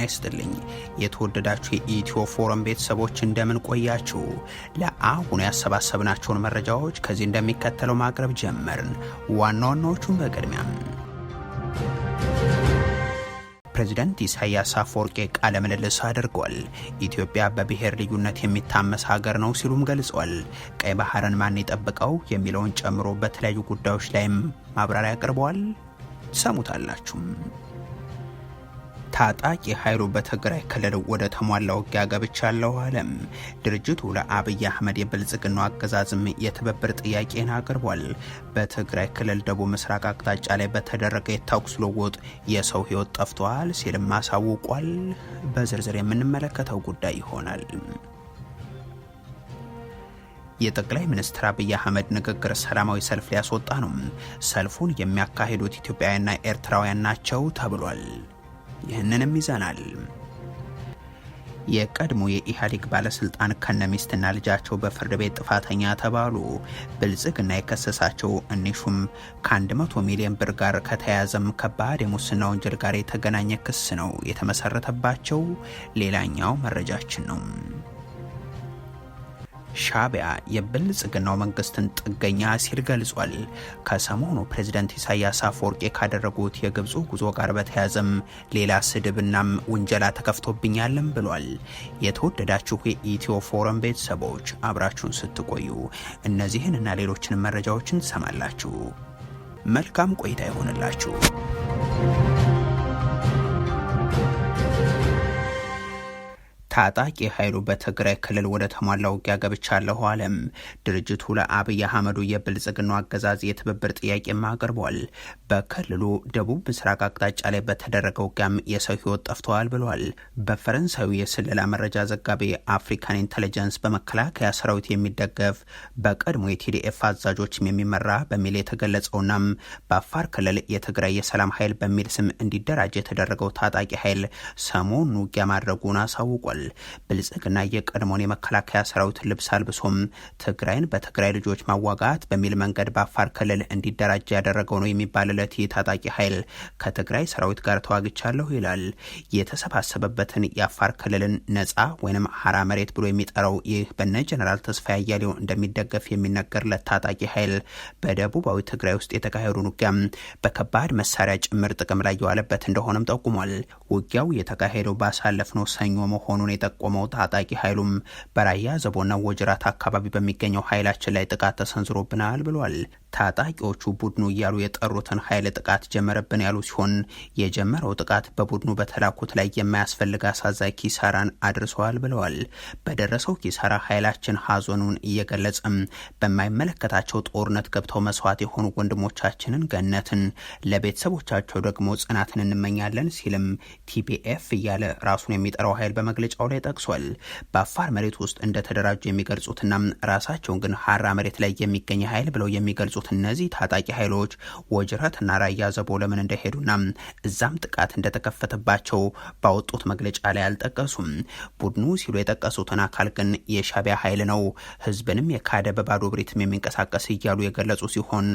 ይስጥልኝ የተወደዳችሁ የኢትዮ ፎረም ቤተሰቦች እንደምን ቆያችሁ? ለአሁኑ ያሰባሰብናቸውን መረጃዎች ከዚህ እንደሚከተለው ማቅረብ ጀመርን። ዋና ዋናዎቹን በቅድሚያም ፕሬዚዳንት ኢሳያስ አፈወርቂ ቃለ ምልልስ አድርጓል። ኢትዮጵያ በብሔር ልዩነት የሚታመስ ሀገር ነው ሲሉም ገልጿል። ቀይ ባህርን ማን ይጠብቀው የሚለውን ጨምሮ በተለያዩ ጉዳዮች ላይም ማብራሪያ አቅርበዋል። ሰሙታላችሁ። ታጣቂ ኃይሉ በትግራይ ክልል ወደ ተሟላ ውጊያ ገብቻለሁ አለም። ድርጅቱ ለአብይ አህመድ የብልጽግናው አገዛዝም የትብብር ጥያቄን አቅርቧል። በትግራይ ክልል ደቡብ ምስራቅ አቅጣጫ ላይ በተደረገ የተኩስ ልውውጥ የሰው ሕይወት ጠፍቷል ሲልም አሳውቋል። በዝርዝር የምንመለከተው ጉዳይ ይሆናል። የጠቅላይ ሚኒስትር አብይ አህመድ ንግግር ሰላማዊ ሰልፍ ሊያስወጣ ነው። ሰልፉን የሚያካሂዱት ኢትዮጵያውያንና ኤርትራውያን ናቸው ተብሏል። ይህንንም ይዘናል። የቀድሞ የኢህአዴግ ባለስልጣን ከነሚስትና ልጃቸው በፍርድ ቤት ጥፋተኛ ተባሉ። ብልጽግና የከሰሳቸው እኒሹም ከ100 ሚሊዮን ብር ጋር ከተያያዘም ከባድ የሙስና ወንጀል ጋር የተገናኘ ክስ ነው የተመሰረተባቸው። ሌላኛው መረጃችን ነው። ሻዕቢያ የብልጽግናው መንግስትን ጥገኛ ሲል ገልጿል። ከሰሞኑ ፕሬዝዳንት ኢሳያስ አፈወርቂ ካደረጉት የግብፁ ጉዞ ጋር በተያያዘም ሌላ ስድብናም ውንጀላ ተከፍቶብኛልም ብሏል። የተወደዳችሁ የኢትዮ ፎረም ቤተሰቦች አብራችሁን ስትቆዩ እነዚህን እና ሌሎችን መረጃዎችን ትሰማላችሁ። መልካም ቆይታ ይሆንላችሁ። ታጣቂ ኃይሉ በትግራይ ክልል ወደ ተሟላ ውጊያ ገብቻለሁ አለም። ድርጅቱ ለአብይ አህመዱ የብልጽግናው አገዛዝ የትብብር ጥያቄም አቅርቧል። በክልሉ ደቡብ ምስራቅ አቅጣጫ ላይ በተደረገ ውጊያም የሰው ሕይወት ጠፍተዋል ብሏል። በፈረንሳዊ የስለላ መረጃ ዘጋቢ አፍሪካን ኢንተለጀንስ በመከላከያ ሰራዊት የሚደገፍ በቀድሞ የቲዲኤፍ አዛዦችም የሚመራ በሚል የተገለጸውናም በአፋር ክልል የትግራይ የሰላም ኃይል በሚል ስም እንዲደራጅ የተደረገው ታጣቂ ኃይል ሰሞኑን ውጊያ ማድረጉን አሳውቋል። ብልጽግና የቀድሞውን የመከላከያ ሰራዊት ልብስ አልብሶም ትግራይን በትግራይ ልጆች ማዋጋት በሚል መንገድ በአፋር ክልል እንዲደራጅ ያደረገው ነው የሚባልለት የታጣቂ ኃይል ከትግራይ ሰራዊት ጋር ተዋግቻለሁ ይላል። የተሰባሰበበትን የአፋር ክልልን ነጻ ወይም ሀራ መሬት ብሎ የሚጠራው ይህ በነ ጀነራል ተስፋዬ አያሌው እንደሚደገፍ የሚነገርለት ታጣቂ ኃይል በደቡባዊ ትግራይ ውስጥ የተካሄዱን ውጊያም በከባድ መሳሪያ ጭምር ጥቅም ላይ የዋለበት እንደሆነም ጠቁሟል። ውጊያው የተካሄደው ባሳለፍነው ሰኞ መሆኑን የጠቆመው ታጣቂ ኃይሉም በራያ ዘቦና ወጅራት አካባቢ በሚገኘው ኃይላችን ላይ ጥቃት ተሰንዝሮብናል ብሏል። ታጣቂዎቹ ቡድኑ እያሉ የጠሩትን ኃይል ጥቃት ጀመረብን ያሉ ሲሆን የጀመረው ጥቃት በቡድኑ በተላኩት ላይ የማያስፈልግ አሳዛኝ ኪሳራን አድርሰዋል ብለዋል። በደረሰው ኪሳራ ኃይላችን ሀዘኑን እየገለጸም በማይመለከታቸው ጦርነት ገብተው መስዋዕት የሆኑ ወንድሞቻችንን ገነትን፣ ለቤተሰቦቻቸው ደግሞ ጽናትን እንመኛለን ሲልም ቲፒኤፍ እያለ ራሱን የሚጠራው ኃይል በመግለጫው ላይ ጠቅሷል። በአፋር መሬት ውስጥ እንደተደራጁ የሚገልጹትና ራሳቸውን ግን ሀራ መሬት ላይ የሚገኝ ኃይል ብለው የሚገልጹ እነዚህ ታጣቂ ኃይሎች ወጅራትና ራያ ዘቦ ለምን እንደሄዱና እዛም ጥቃት እንደተከፈተባቸው ባወጡት መግለጫ ላይ አልጠቀሱም። ቡድኑ ሲሉ የጠቀሱትን አካል ግን የሻዕቢያ ኃይል ነው፣ ህዝብንም የካደ በባዶ ብሪትም የሚንቀሳቀስ እያሉ የገለጹ ሲሆን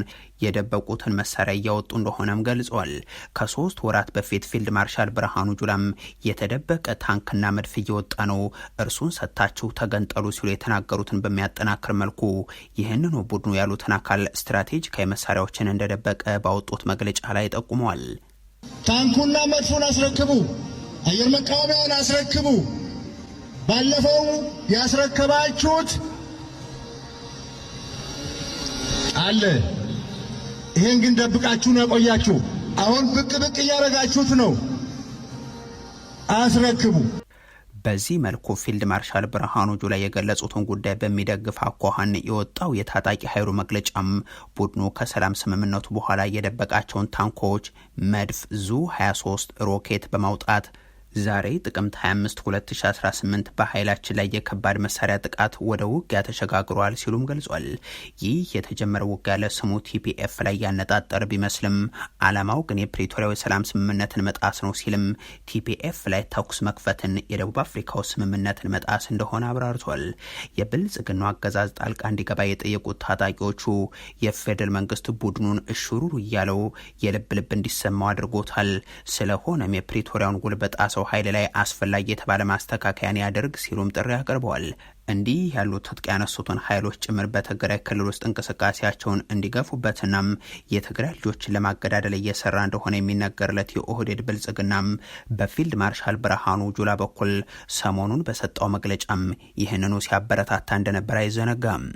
የደበቁትን መሳሪያ እያወጡ እንደሆነም ገልጿል። ከ3 ወራት በፊት ፊልድ ማርሻል ብርሃኑ ጁላም የተደበቀ ታንክና መድፍ እየወጣ ነው፣ እርሱን ሰጥታችሁ ተገንጠሉ ሲሉ የተናገሩትን በሚያጠናክር መልኩ ይህንኑ ቡድኑ ያሉትን አካል ስትራቴጂካዊ መሳሪያዎችን እንደደበቀ ባወጡት መግለጫ ላይ ጠቁመዋል። ታንኩና መድፉን አስረክቡ፣ አየር መቃወሚያውን አስረክቡ፣ ባለፈው ያስረከባችሁት አለ፣ ይሄን ግን ደብቃችሁ ነው ያቆያችሁ፣ አሁን ብቅ ብቅ እያረጋችሁት ነው፣ አስረክቡ። በዚህ መልኩ ፊልድ ማርሻል ብርሃኑ ጁላ የገለጹትን ጉዳይ በሚደግፍ አኳኋን የወጣው የታጣቂ ኃይሉ መግለጫም ቡድኑ ከሰላም ስምምነቱ በኋላ የደበቃቸውን ታንኮች፣ መድፍ፣ ዙ 23 ሮኬት በማውጣት ዛሬ ጥቅምት 25 2018 በኃይላችን ላይ የከባድ መሳሪያ ጥቃት ወደ ውጊያ ተሸጋግሯል ሲሉም ገልጿል። ይህ የተጀመረው ውጊያ ለስሙ ቲፒኤፍ ላይ ያነጣጠረ ቢመስልም ዓላማው ግን የፕሪቶሪያው የሰላም ስምምነትን መጣስ ነው ሲልም ቲፒኤፍ ላይ ተኩስ መክፈትን የደቡብ አፍሪካው ስምምነትን መጣስ እንደሆነ አብራርቷል። የብልጽግናው አገዛዝ ጣልቃ እንዲገባ የጠየቁት ታጣቂዎቹ የፌደራል መንግስት ቡድኑን እሽሩሩ እያለው የልብ ልብ እንዲሰማው አድርጎታል። ስለሆነም የፕሪቶሪያውን ውል በጣሰው ባለው ኃይል ላይ አስፈላጊ የተባለ ማስተካከያን ያደርግ ሲሉም ጥሪ አቅርበዋል። እንዲህ ያሉ ትጥቅ ያነሱትን ኃይሎች ጭምር በትግራይ ክልል ውስጥ እንቅስቃሴያቸውን እንዲገፉበትናም የትግራይ ልጆችን ለማገዳደል እየሰራ እንደሆነ የሚነገርለት የኦህዴድ ብልጽግናም በፊልድ ማርሻል ብርሃኑ ጁላ በኩል ሰሞኑን በሰጠው መግለጫም ይህንኑ ሲያበረታታ እንደነበር አይዘነጋም።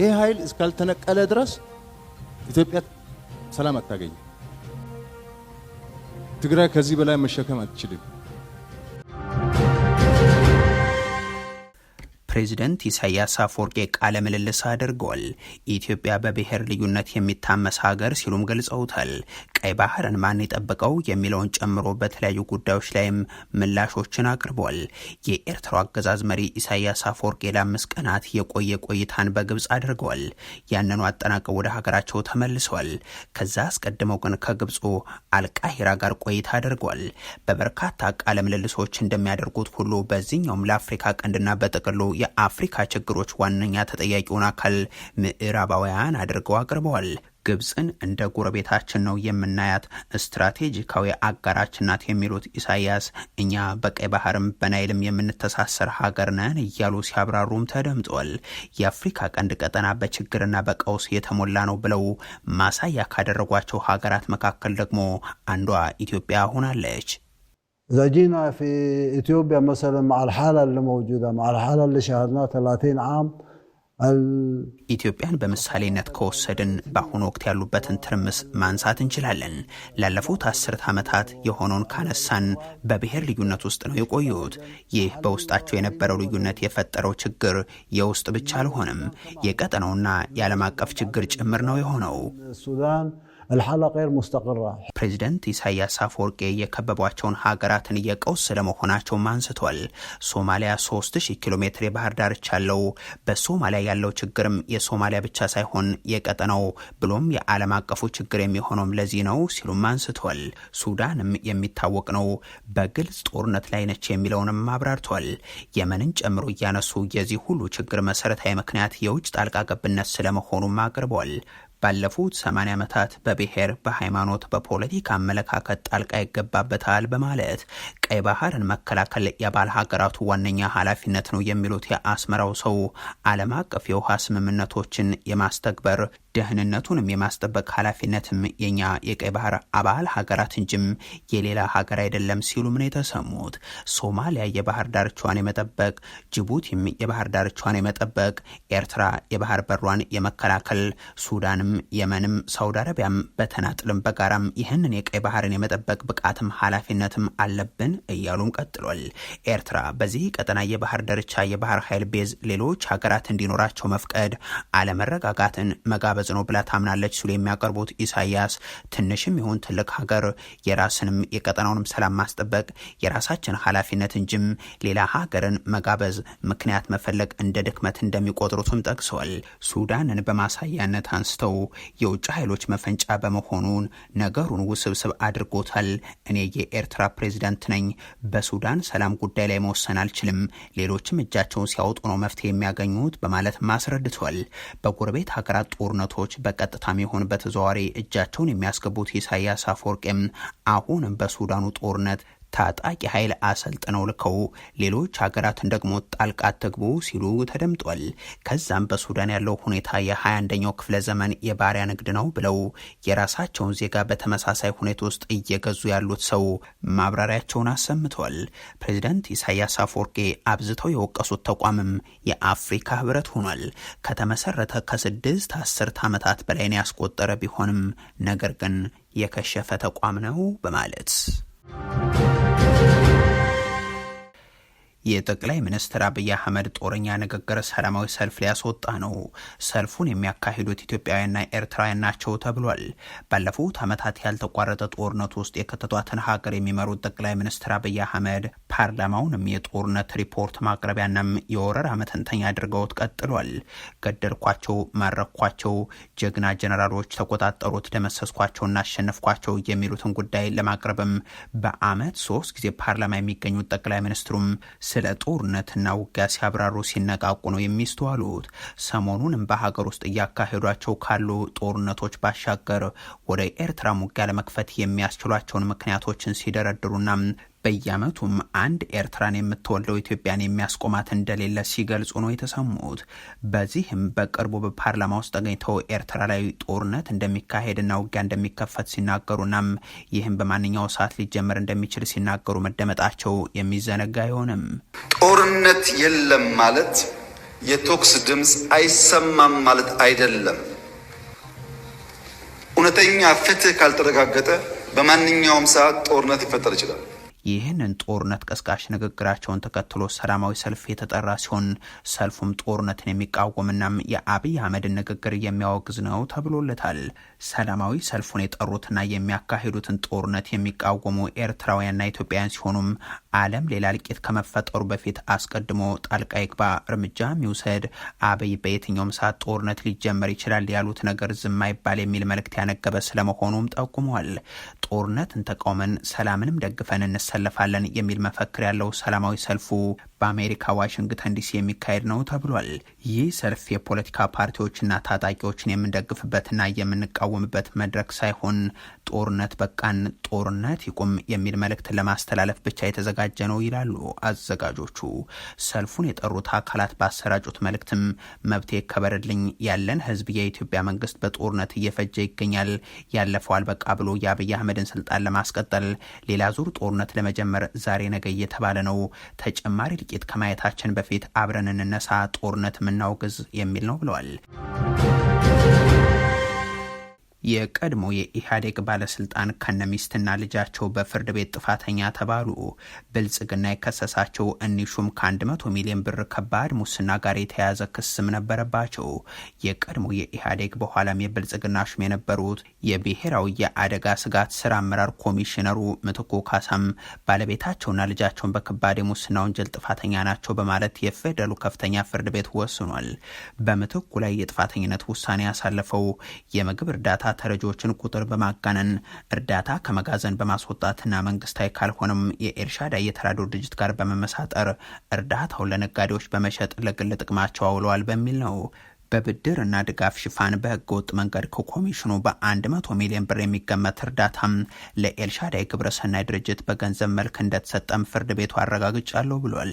ይህ ኃይል እስካልተነቀለ ድረስ ኢትዮጵያ ሰላም አታገኝ። ትግራይ ከዚህ በላይ መሸከም አትችልም። ፕሬዚደንት ኢሳያስ አፈወርቂ ቃለ ምልልስ አድርገዋል። ኢትዮጵያ በብሔር ልዩነት የሚታመስ ሀገር ሲሉም ገልጸውታል። ቀይ ባህርን ማን ይጠብቀው የሚለውን ጨምሮ በተለያዩ ጉዳዮች ላይም ምላሾችን አቅርበዋል። የኤርትራው አገዛዝ መሪ ኢሳያስ አፈወርቂ ለ5 ቀናት የቆየ ቆይታን በግብጽ አድርገዋል። ያንኑ አጠናቀው ወደ ሀገራቸው ተመልሰዋል። ከዛ አስቀድመው ግን ከግብፁ አልቃሂራ ጋር ቆይታ አድርገዋል። በበርካታ ቃለ ምልልሶች እንደሚያደርጉት ሁሉ በዚህኛውም ለአፍሪካ ቀንድና በጥቅሉ የአፍሪካ ችግሮች ዋነኛ ተጠያቂውን አካል ምዕራባውያን አድርገው አቅርበዋል። ግብፅን እንደ ጎረቤታችን ነው የምናያት፣ ስትራቴጂካዊ አጋራችን ናት የሚሉት ኢሳያስ እኛ በቀይ ባህርም በናይልም የምንተሳሰር ሀገር ነን እያሉ ሲያብራሩም ተደምጧል። የአፍሪካ ቀንድ ቀጠና በችግርና በቀውስ የተሞላ ነው ብለው ማሳያ ካደረጓቸው ሀገራት መካከል ደግሞ አንዷ ኢትዮጵያ ሆናለች። إذا جينا في إثيوبيا مثلا مع الحالة اللي موجودة مع الحالة اللي شاهدناها 30 عام ኢትዮጵያን በምሳሌነት ከወሰድን በአሁኑ ወቅት ያሉበትን ትርምስ ማንሳት እንችላለን። ላለፉት 10 ዓመታት የሆነውን ካነሳን በብሔር ልዩነት ውስጥ ነው የቆዩት። ይህ በውስጣቸው የነበረው ልዩነት የፈጠረው ችግር የውስጥ ብቻ አልሆነም፣ የቀጠናውና የዓለም አቀፍ ችግር ጭምር ነው የሆነው። ሱዳን الحالة غير مستقرة. ፕሬዚደንት ኢሳያስ አፈወርቂ የከበቧቸውን ሀገራትን እየቀውስ ስለመሆናቸው አንስተዋል። ሶማሊያ 3000 ኪሎ ሜትር የባህር ዳርቻ አለው። በሶማሊያ ያለው ችግርም የሶማሊያ ብቻ ሳይሆን የቀጠናው ብሎም የዓለም አቀፉ ችግር የሚሆነውም ለዚህ ነው ሲሉም አንስተዋል። ሱዳንም የሚታወቅ ነው፣ በግልጽ ጦርነት ላይ ነች የሚለውንም አብራርተዋል። የመንን ጨምሮ እያነሱ የዚህ ሁሉ ችግር መሰረታዊ ምክንያት የውጭ ጣልቃ ገብነት ስለመሆኑም አቅርበዋል። ባለፉት 80 ዓመታት በብሔር፣ በሃይማኖት፣ በፖለቲካ አመለካከት ጣልቃ ይገባበታል በማለት ቀይ ባህርን መከላከል የባለ ሀገራቱ ዋነኛ ኃላፊነት ነው የሚሉት የአስመራው ሰው ዓለም አቀፍ የውሃ ስምምነቶችን የማስተግበር ደህንነቱንም የማስጠበቅ ኃላፊነትም የኛ የቀይ ባህር አባል ሀገራት እንጂም የሌላ ሀገር አይደለም ሲሉም ነው የተሰሙት። ሶማሊያ የባህር ዳርቻዋን የመጠበቅ፣ ጅቡቲም የባህር ዳርቻዋን የመጠበቅ፣ ኤርትራ የባህር በሯን የመከላከል፣ ሱዳንም የመንም ሳውዲ አረቢያም በተናጥልም በጋራም ይህንን የቀይ ባህርን የመጠበቅ ብቃትም ኃላፊነትም አለብን እያሉም ቀጥሏል። ኤርትራ በዚህ ቀጠና የባህር ዳርቻ የባህር ኃይል ቤዝ ሌሎች ሀገራት እንዲኖራቸው መፍቀድ አለመረጋጋትን መጋበዝ ነው ብላ ታምናለች ሲሉ የሚያቀርቡት ኢሳያስ ትንሽም ይሁን ትልቅ ሀገር የራስንም የቀጠናውንም ሰላም ማስጠበቅ የራሳችን ኃላፊነት እንጂም ሌላ ሀገርን መጋበዝ ምክንያት መፈለግ እንደ ድክመት እንደሚቆጥሩትም ጠቅሰዋል። ሱዳንን በማሳያነት አንስተው የውጭ ኃይሎች መፈንጫ በመሆኑን ነገሩን ውስብስብ አድርጎታል። እኔ የኤርትራ ፕሬዝዳንት ነኝ፣ በሱዳን ሰላም ጉዳይ ላይ መወሰን አልችልም፣ ሌሎችም እጃቸውን ሲያወጡ ነው መፍትሄ የሚያገኙት በማለት አስረድቷል። በጎረቤት ሀገራት ጦርነቶች በቀጥታም ይሁን በተዘዋዋሪ እጃቸውን የሚያስገቡት ኢሳያስ አፈወርቂም አሁንም በሱዳኑ ጦርነት ታጣቂ ኃይል አሰልጥነው ልከው ሌሎች ሀገራትን ደግሞ ጣልቃ አትግቡ ሲሉ ተደምጧል። ከዛም በሱዳን ያለው ሁኔታ የ21ኛው ክፍለ ዘመን የባሪያ ንግድ ነው ብለው የራሳቸውን ዜጋ በተመሳሳይ ሁኔታ ውስጥ እየገዙ ያሉት ሰው ማብራሪያቸውን አሰምተዋል። ፕሬዚዳንት ኢሳያስ አፈወርቂ አብዝተው የወቀሱት ተቋምም የአፍሪካ ህብረት ሆኗል። ከተመሰረተ ከ6 አስርት ዓመታት በላይ ያስቆጠረ ቢሆንም ነገር ግን የከሸፈ ተቋም ነው በማለት የጠቅላይ ሚኒስትር አብይ አህመድ ጦረኛ ንግግር ሰላማዊ ሰልፍ ሊያስወጣ ነው። ሰልፉን የሚያካሂዱት ኢትዮጵያውያንና ኤርትራውያን ናቸው ተብሏል። ባለፉት ዓመታት ያልተቋረጠ ጦርነት ውስጥ የከተቷትን ሀገር የሚመሩት ጠቅላይ ሚኒስትር አብይ አህመድ ፓርላማውንም የጦርነት ሪፖርት ማቅረቢያናም የወረራ መተንተኛ አድርገውት ቀጥሏል። ገደልኳቸው፣ ማረኳቸው፣ ጀግና ጀነራሎች ተቆጣጠሩት፣ ደመሰስኳቸውና አሸነፍኳቸው የሚሉትን ጉዳይ ለማቅረብም በአመት 3 ጊዜ ፓርላማ የሚገኙት ጠቅላይ ሚኒስትሩም ስለ ጦርነትና ውጊያ ሲያብራሩ ሲነቃቁ ነው የሚስተዋሉት። ሰሞኑንም በሀገር ውስጥ እያካሄዷቸው ካሉ ጦርነቶች ባሻገር ወደ ኤርትራ ውጊያ ለመክፈት የሚያስችሏቸውን ምክንያቶችን ሲደረድሩና በየዓመቱም አንድ ኤርትራን የምትወልደው ኢትዮጵያን የሚያስቆማት እንደሌለ ሲገልጹ ነው የተሰሙት። በዚህም በቅርቡ በፓርላማ ውስጥ ተገኝተው ኤርትራ ላይ ጦርነት እንደሚካሄድና ውጊያ እንደሚከፈት ሲናገሩናም ይህም በማንኛው ሰዓት ሊጀመር እንደሚችል ሲናገሩ መደመጣቸው የሚዘነጋ አይሆንም። ጦርነት የለም ማለት የቶክስ ድምፅ አይሰማም ማለት አይደለም። እውነተኛ ፍትህ ካልተረጋገጠ በማንኛውም ሰዓት ጦርነት ሊፈጠር ይችላል። ይህንን ጦርነት ቀስቃሽ ንግግራቸውን ተከትሎ ሰላማዊ ሰልፍ የተጠራ ሲሆን ሰልፉም ጦርነትን የሚቃወምናም የአብይ አህመድን ንግግር የሚያወግዝ ነው ተብሎለታል። ሰላማዊ ሰልፉን የጠሩትና የሚያካሂዱትን ጦርነት የሚቃወሙ ኤርትራውያንና ኢትዮጵያውያን ሲሆኑም ዓለም ሌላ እልቂት ከመፈጠሩ በፊት አስቀድሞ ጣልቃ ይግባ፣ እርምጃ የሚውሰድ አብይ በየትኛውም ሰዓት ጦርነት ሊጀመር ይችላል ያሉት ነገር ዝም አይባል የሚል መልእክት ያነገበ ስለመሆኑም ጠቁመዋል። ጦርነትን ተቃውመን ሰላምንም ደግፈን እንሰለፋለን የሚል መፈክር ያለው ሰላማዊ ሰልፉ በአሜሪካ ዋሽንግተን ዲሲ የሚካሄድ ነው ተብሏል። ይህ ሰልፍ የፖለቲካ ፓርቲዎችና ታጣቂዎችን የምንደግፍበትና የምንቃወምበት መድረክ ሳይሆን ጦርነት በቃን፣ ጦርነት ይቁም የሚል መልእክት ለማስተላለፍ ብቻ የተዘጋጀ ነው ይላሉ አዘጋጆቹ። ሰልፉን የጠሩት አካላት ባሰራጩት መልእክትም መብቴ ይከበርልኝ፣ ያለን ህዝብ የኢትዮጵያ መንግስት በጦርነት እየፈጀ ይገኛል፣ ያለፈው አልበቃ ብሎ የአብይ አህመድን ስልጣን ለማስቀጠል ሌላ ዙር ጦርነት ለመጀመር ዛሬ ነገ እየተባለ ነው፣ ተጨማሪ ጥቂት ከማየታችን በፊት አብረን እንነሳ፣ ጦርነት ምናውግዝ የሚል ነው ብለዋል። የቀድሞ የኢህአዴግ ባለስልጣን ከነሚስትና ልጃቸው በፍርድ ቤት ጥፋተኛ ተባሉ። ብልጽግና የከሰሳቸው እኒሹም ከ100 ሚሊዮን ብር ከባድ ሙስና ጋር የተያያዘ ክስም ነበረባቸው። የቀድሞ የኢህአዴግ በኋላም የብልጽግና ሹም የነበሩት የብሔራዊ የአደጋ ስጋት ስራ አመራር ኮሚሽነሩ ምትኩ ካሳም ባለቤታቸውና ልጃቸውን በከባድ የሙስና ወንጀል ጥፋተኛ ናቸው በማለት የፌደራሉ ከፍተኛ ፍርድ ቤት ወስኗል። በምትኩ ላይ የጥፋተኝነት ውሳኔ ያሳለፈው የምግብ እርዳታ ተረጂዎችን ቁጥር በማጋነን እርዳታ ከመጋዘን በማስወጣትና መንግስታዊ ካልሆነም የኤልሻዳይ የተራድኦ ድርጅት ጋር በመመሳጠር እርዳታውን ለነጋዴዎች በመሸጥ ለግል ጥቅማቸው አውለዋል በሚል ነው። በብድር እና ድጋፍ ሽፋን በህገ ወጥ መንገድ ከኮሚሽኑ በ100 ሚሊዮን ብር የሚገመት እርዳታም ለኤልሻዳይ ግብረሰናይ ድርጅት በገንዘብ መልክ እንደተሰጠም ፍርድ ቤቱ አረጋግጫለሁ ብሏል።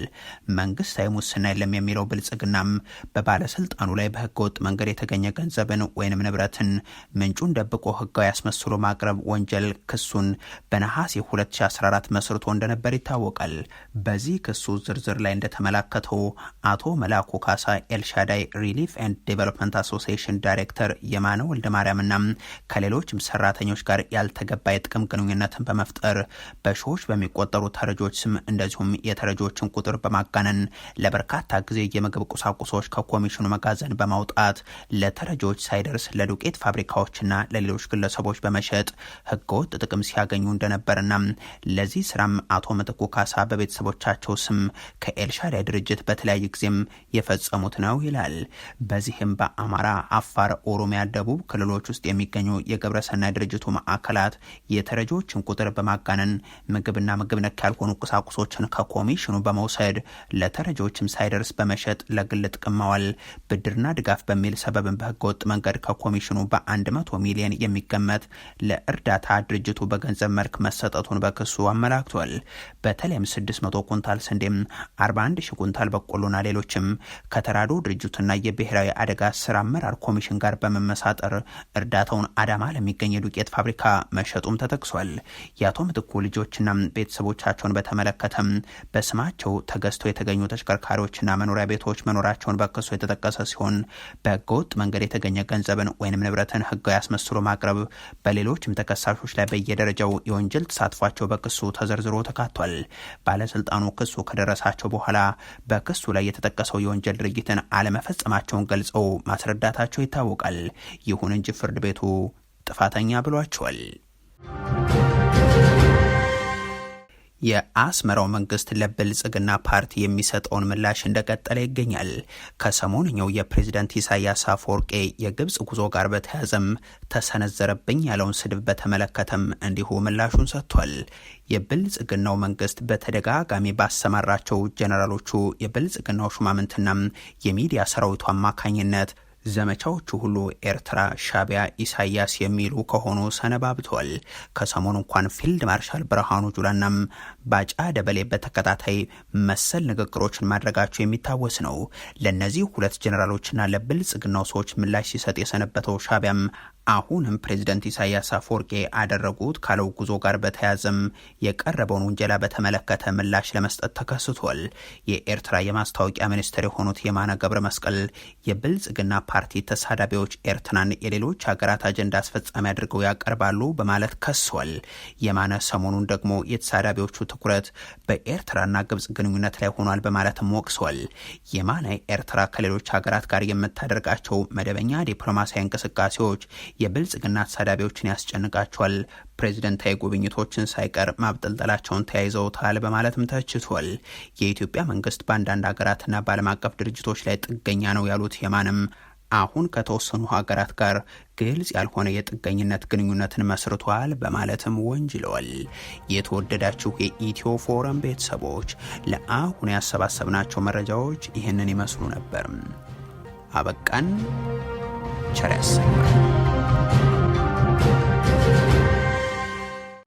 መንግስታዊ ሙስና የለም የሚለው ብልጽግናም በባለስልጣኑ ላይ በህገ ወጥ መንገድ የተገኘ ገንዘብን ወይንም ንብረትን ምንጩን ደብቆ ህጋዊ ያስመስሎ ማቅረብ ወንጀል ክሱን በነሐሴ 2014 መስርቶ እንደነበር ይታወቃል። በዚህ ክሱ ዝርዝር ላይ እንደተመላከተው አቶ መላኩ ካሳ ኤልሻዳይ ሪሊፍ ኤንድ ዴቨሎፕመንት አሶሲዬሽን ዳይሬክተር የማነ ወልደ ማርያምና ከሌሎችም ሰራተኞች ጋር ያልተገባ የጥቅም ግንኙነትን በመፍጠር በሺዎች በሚቆጠሩ ተረጂዎች ስም እንደዚሁም የተረጂዎችን ቁጥር በማጋነን ለበርካታ ጊዜ የምግብ ቁሳቁሶች ከኮሚሽኑ መጋዘን በማውጣት ለተረጂዎች ሳይደርስ ለዱቄት ፋብሪካዎችና ለሌሎች ግለሰቦች በመሸጥ ህገወጥ ጥቅም ሲያገኙ እንደነበርና ለዚህ ስራም አቶ ምትኩ ካሳ በቤተሰቦቻቸው ስም ከኤልሻዳይ ድርጅት በተለያየ ጊዜም የፈጸሙት ነው ይላል። በዚህም በአማራ፣ አፋር፣ ኦሮሚያ፣ ደቡብ ክልሎች ውስጥ የሚገኙ የግብረሰናይ ድርጅቱ ማዕከላት የተረጂዎችን ቁጥር በማጋነን ምግብና ምግብ ነክ ያልሆኑ ቁሳቁሶችን ከኮሚሽኑ በመውሰድ ለተረጂዎችም ሳይደርስ በመሸጥ ለግል ጥቅም ማዋል፣ ብድርና ድጋፍ በሚል ሰበብን በህገወጥ መንገድ ከኮሚሽኑ በ100 ሚሊዮን የሚገመት ለእርዳታ ድርጅቱ በገንዘብ መልክ መሰጠቱን በክሱ አመላክቷል። በተለይም 600 ኩንታል ስንዴም፣ 41 ሺህ ኩንታል በቆሎና ሌሎችም ከተራድኦ ድርጅቱና የብሔራዊ አደጋ ስራ አመራር ኮሚሽን ጋር በመመሳጠር እርዳታውን አዳማ ለሚገኝ የዱቄት ፋብሪካ መሸጡም ተጠቅሷል። የአቶ ምትኩ ልጆችና ቤተሰቦቻቸውን በተመለከተም በስማቸው ተገዝተው የተገኙ ተሽከርካሪዎችና መኖሪያ ቤቶች መኖራቸውን በክሱ የተጠቀሰ ሲሆን በህገወጥ መንገድ የተገኘ ገንዘብን ወይንም ንብረትን ህጋዊ አስመስሎ ማቅረብ በሌሎችም ተከሳሾች ላይ በየደረጃው የወንጀል ተሳትፏቸው በክሱ ተዘርዝሮ ተካቷል። ባለስልጣኑ ክሱ ከደረሳቸው በኋላ በክሱ ላይ የተጠቀሰው የወንጀል ድርጊትን አለመፈጸማቸውን ገልጸው ማስረዳታቸው ይታወቃል። ይሁን እንጂ ፍርድ ቤቱ ጥፋተኛ ብሏቸዋል። የአስመራው መንግስት ለብልጽግና ፓርቲ የሚሰጠውን ምላሽ እንደቀጠለ ይገኛል። ከሰሞንኛው የፕሬዝዳንት ኢሳያስ አፈወርቄ የግብጽ ጉዞ ጋር በተያያዘም ተሰነዘረብኝ ያለውን ስድብ በተመለከተም እንዲሁ ምላሹን ሰጥቷል። የብልጽግናው መንግስት በተደጋጋሚ ባሰማራቸው ጀነራሎቹ የብልጽግናው ሹማምንትና የሚዲያ ሰራዊቱ አማካኝነት ዘመቻዎቹ ሁሉ ኤርትራ፣ ሻቢያ፣ ኢሳያስ የሚሉ ከሆኑ ሰነባብቷል። ከሰሞኑ እንኳን ፊልድ ማርሻል ብርሃኑ ጁላናም ባጫ ደበሌ በተከታታይ መሰል ንግግሮችን ማድረጋቸው የሚታወስ ነው። ለነዚህ ሁለት ጀነራሎችና ለብልጽግናው ሰዎች ምላሽ ሲሰጥ የሰነበተው ሻቢያም አሁንም ፕሬዝዳንት ኢሳያስ አፈወርቂ አደረጉት ካለው ጉዞ ጋር በተያያዘም የቀረበውን ውንጀላ በተመለከተ ምላሽ ለመስጠት ተከስቷል። የኤርትራ የማስታወቂያ ሚኒስትር የሆኑት የማነ ገብረ መስቀል የብልጽግና ፓርቲ ተሳዳቢዎች ኤርትራን የሌሎች ሀገራት አጀንዳ አስፈጻሚ አድርገው ያቀርባሉ በማለት ከሷል። የማነ ሰሞኑን ደግሞ የተሳዳቢዎቹ ትኩረት በኤርትራና ግብጽ ግንኙነት ላይ ሆኗል በማለትም ወቅሷል። የማነ ኤርትራ ከሌሎች ሀገራት ጋር የምታደርጋቸው መደበኛ ዲፕሎማሲያዊ እንቅስቃሴዎች የብልጽግና ተሳዳቢዎችን ያስጨንቃቸዋል፣ ፕሬዝደንታዊ ጉብኝቶችን ሳይቀር ማብጠልጠላቸውን ተያይዘውታል በማለትም ተችቷል። የኢትዮጵያ መንግስት በአንዳንድ ሀገራትና በዓለም አቀፍ ድርጅቶች ላይ ጥገኛ ነው ያሉት የማንም አሁን ከተወሰኑ ሀገራት ጋር ግልጽ ያልሆነ የጥገኝነት ግንኙነትን መስርቷል በማለትም ወንጅለዋል። የተወደዳችሁ የኢትዮ ፎረም ቤተሰቦች ለአሁን ያሰባሰብናቸው መረጃዎች ይህንን ይመስሉ ነበር። አበቃን። ቸር ያሰማን።